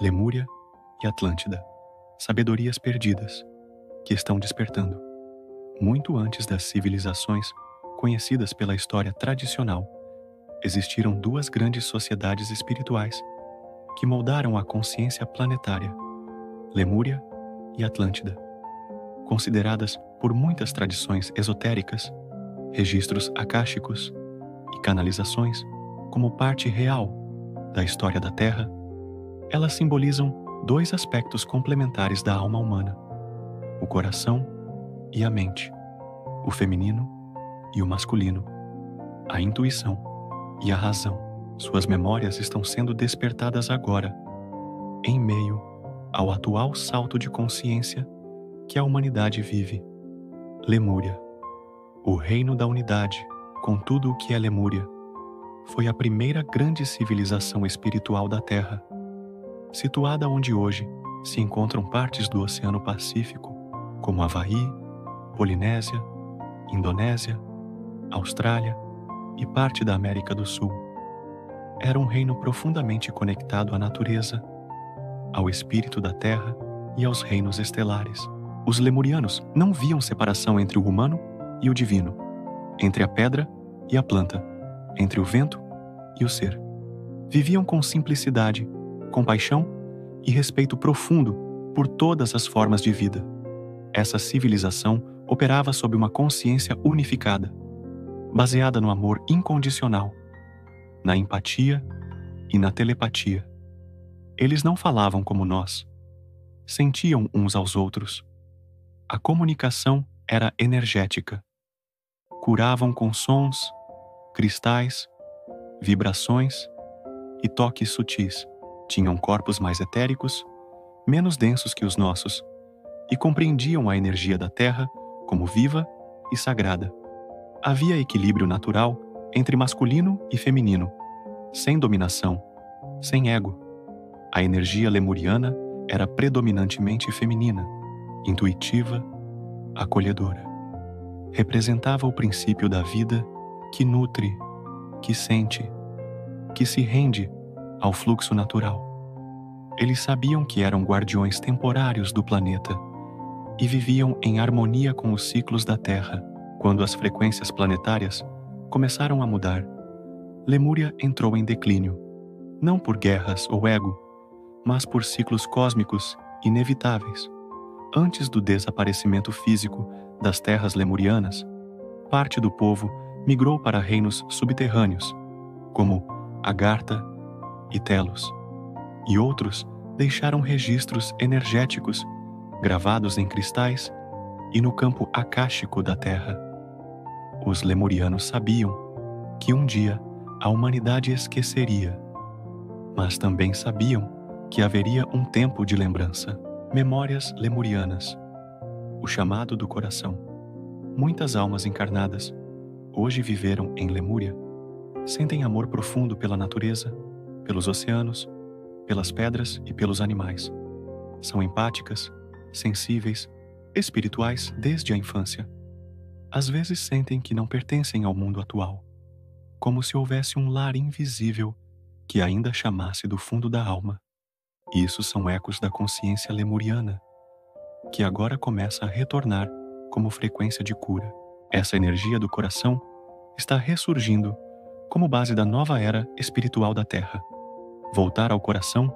Lemúria e Atlântida, sabedorias perdidas, que estão despertando. Muito antes das civilizações conhecidas pela história tradicional, existiram duas grandes sociedades espirituais que moldaram a consciência planetária: Lemúria e Atlântida. Consideradas por muitas tradições esotéricas, registros akáshicos e canalizações como parte real da história da Terra, elas simbolizam dois aspectos complementares da alma humana: o coração e a mente, o feminino e o masculino, a intuição e a razão. Suas memórias estão sendo despertadas agora, em meio ao atual salto de consciência que a humanidade vive. Lemúria, o reino da unidade, com tudo o que é Lemúria, foi a primeira grande civilização espiritual da Terra, situada onde hoje se encontram partes do Oceano Pacífico, como Havaí, Polinésia, Indonésia, Austrália e parte da América do Sul. Era um reino profundamente conectado à natureza, ao espírito da Terra e aos reinos estelares. Os lemurianos não viam separação entre o humano e o divino, entre a pedra e a planta, entre o vento e o ser. Viviam com simplicidade, compaixão e respeito profundo por todas as formas de vida. Essa civilização operava sob uma consciência unificada, baseada no amor incondicional, na empatia e na telepatia. Eles não falavam como nós, sentiam uns aos outros. A comunicação era energética. Curavam com sons, cristais, vibrações e toques sutis. Tinham corpos mais etéricos, menos densos que os nossos, e compreendiam a energia da Terra como viva e sagrada. Havia equilíbrio natural entre masculino e feminino, sem dominação, sem ego. A energia lemuriana era predominantemente feminina, intuitiva, acolhedora. Representava o princípio da vida que nutre, que sente, que se rende ao fluxo natural. Eles sabiam que eram guardiões temporários do planeta e viviam em harmonia com os ciclos da Terra. Quando as frequências planetárias começaram a mudar, Lemúria entrou em declínio, não por guerras ou ego, mas por ciclos cósmicos inevitáveis. Antes do desaparecimento físico das terras lemurianas, parte do povo migrou para reinos subterrâneos, como Agartha e Telos, e outros deixaram registros energéticos gravados em cristais e no campo akáshico da Terra. Os lemurianos sabiam que um dia a humanidade esqueceria, mas também sabiam que haveria um tempo de lembrança. Memórias lemurianas, o chamado do coração. Muitas almas encarnadas hoje viveram em Lemúria, sentem amor profundo pela natureza, pelos oceanos, pelas pedras e pelos animais. São empáticas, sensíveis, espirituais desde a infância. Às vezes sentem que não pertencem ao mundo atual, como se houvesse um lar invisível que ainda chamasse do fundo da alma. Isso são ecos da consciência lemuriana, que agora começa a retornar como frequência de cura. Essa energia do coração está ressurgindo como base da nova era espiritual da Terra. Voltar ao coração,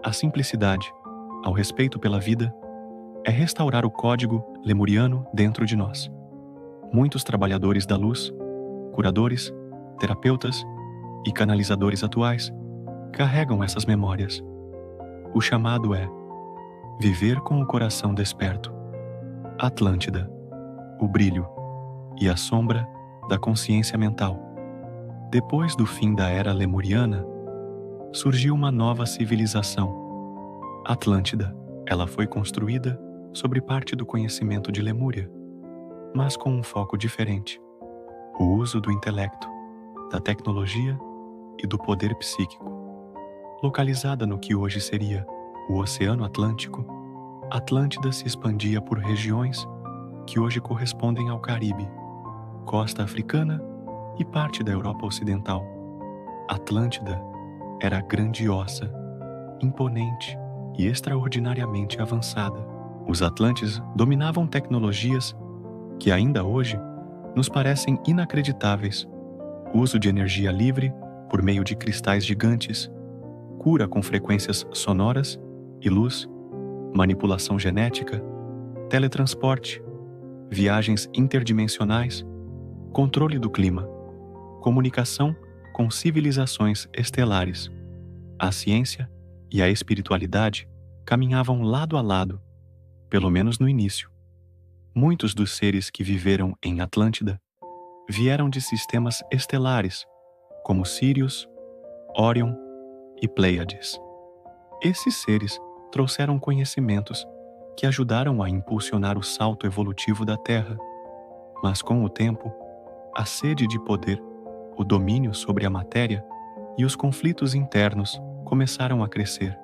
à simplicidade, ao respeito pela vida, é restaurar o código lemuriano dentro de nós. Muitos trabalhadores da luz, curadores, terapeutas e canalizadores atuais carregam essas memórias. O chamado é viver com o coração desperto. Atlântida, o brilho e a sombra da consciência mental. Depois do fim da era lemuriana, surgiu uma nova civilização. Atlântida, ela foi construída sobre parte do conhecimento de Lemúria, mas com um foco diferente: o uso do intelecto, da tecnologia e do poder psíquico. Localizada no que hoje seria o Oceano Atlântico, Atlântida se expandia por regiões que hoje correspondem ao Caribe, costa africana e parte da Europa Ocidental. Atlântida era grandiosa, imponente e extraordinariamente avançada. Os Atlantes dominavam tecnologias que ainda hoje nos parecem inacreditáveis: uso de energia livre por meio de cristais gigantes, cura com frequências sonoras e luz, manipulação genética, teletransporte, viagens interdimensionais, controle do clima, comunicação com civilizações estelares. A ciência e a espiritualidade caminhavam lado a lado, pelo menos no início. Muitos dos seres que viveram em Atlântida vieram de sistemas estelares, como Sirius, Órion e Pleiades. Esses seres trouxeram conhecimentos que ajudaram a impulsionar o salto evolutivo da Terra. Mas com o tempo, a sede de poder, o domínio sobre a matéria e os conflitos internos começaram a crescer.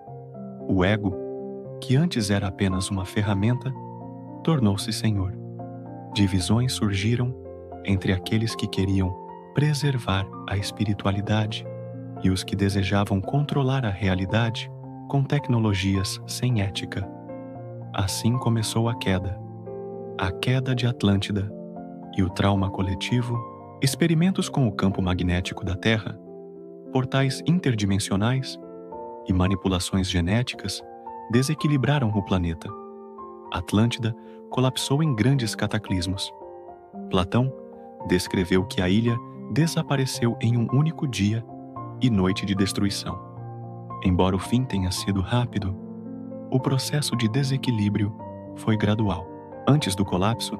O ego, que antes era apenas uma ferramenta, tornou-se senhor. Divisões surgiram entre aqueles que queriam preservar a espiritualidade e os que desejavam controlar a realidade com tecnologias sem ética. Assim começou a queda de Atlântida e o trauma coletivo, experimentos com o campo magnético da Terra, portais interdimensionais e manipulações genéticas desequilibraram o planeta. Atlântida colapsou em grandes cataclismos. Platão descreveu que a ilha desapareceu em um único dia e noite de destruição. Embora o fim tenha sido rápido, o processo de desequilíbrio foi gradual. Antes do colapso,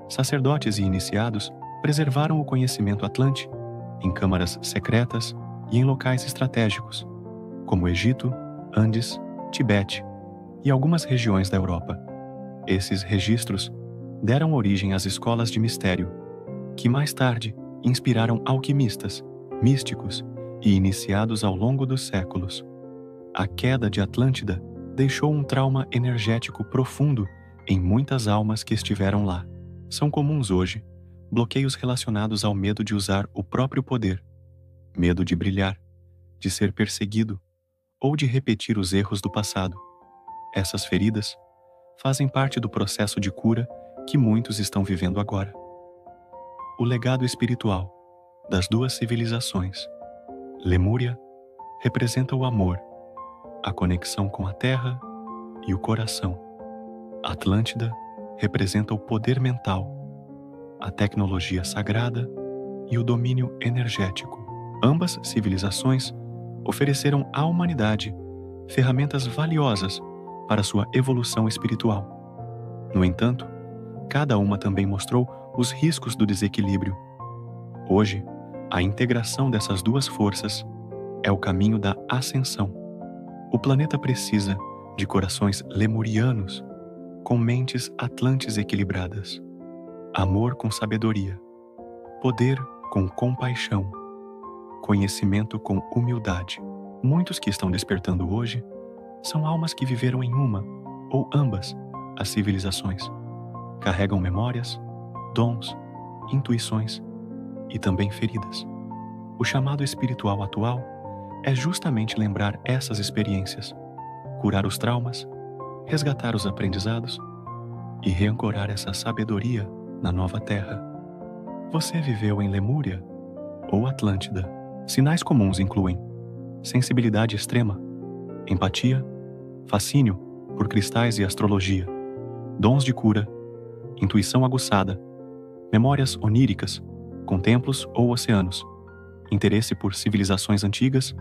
sacerdotes e iniciados preservaram o conhecimento atlante em câmaras secretas e em locais estratégicos, como Egito, Andes, Tibete e algumas regiões da Europa. Esses registros deram origem às escolas de mistério, que mais tarde inspiraram alquimistas, místicos e iniciados ao longo dos séculos. A queda de Atlântida deixou um trauma energético profundo em muitas almas que estiveram lá. São comuns hoje bloqueios relacionados ao medo de usar o próprio poder, medo de brilhar, de ser perseguido ou de repetir os erros do passado. Essas feridas fazem parte do processo de cura que muitos estão vivendo agora. O legado espiritual das duas civilizações. Lemúria representa o amor, a conexão com a terra e o coração. Atlântida representa o poder mental, a tecnologia sagrada e o domínio energético. Ambas civilizações ofereceram à humanidade ferramentas valiosas para sua evolução espiritual. No entanto, cada uma também mostrou os riscos do desequilíbrio. Hoje, a integração dessas duas forças é o caminho da ascensão. O planeta precisa de corações lemurianos com mentes atlantes equilibradas, amor com sabedoria, poder com compaixão, conhecimento com humildade. Muitos que estão despertando hoje são almas que viveram em uma ou ambas as civilizações. Carregam memórias, dons, intuições e também feridas. O chamado espiritual atual é justamente lembrar essas experiências, curar os traumas, resgatar os aprendizados e reancorar essa sabedoria na nova Terra. Você viveu em Lemúria ou Atlântida? Sinais comuns incluem sensibilidade extrema, empatia, fascínio por cristais e astrologia, dons de cura, intuição aguçada, memórias oníricas, com templos ou oceanos, interesse por civilizações antigas,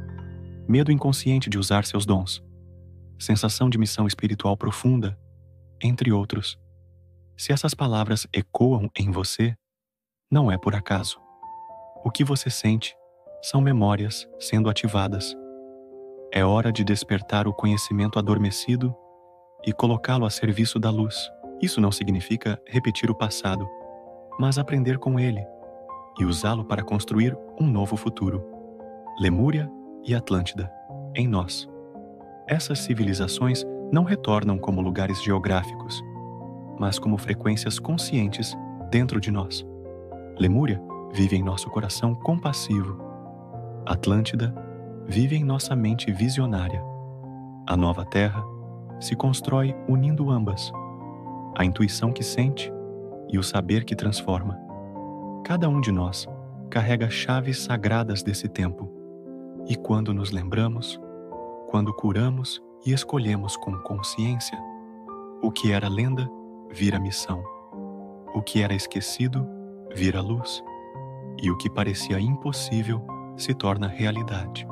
medo inconsciente de usar seus dons, sensação de missão espiritual profunda, entre outros. Se essas palavras ecoam em você, não é por acaso. O que você sente são memórias sendo ativadas. É hora de despertar o conhecimento adormecido e colocá-lo a serviço da luz. Isso não significa repetir o passado, mas aprender com ele e usá-lo para construir um novo futuro. Lemúria e Atlântida, em nós. Essas civilizações não retornam como lugares geográficos, mas como frequências conscientes dentro de nós. Lemúria vive em nosso coração compassivo. Atlântida vive em nossa mente visionária. A nova Terra se constrói unindo ambas, a intuição que sente e o saber que transforma. Cada um de nós carrega chaves sagradas desse tempo, e quando nos lembramos, quando curamos e escolhemos com consciência, o que era lenda vira missão, o que era esquecido vira luz, e o que parecia impossível se torna realidade.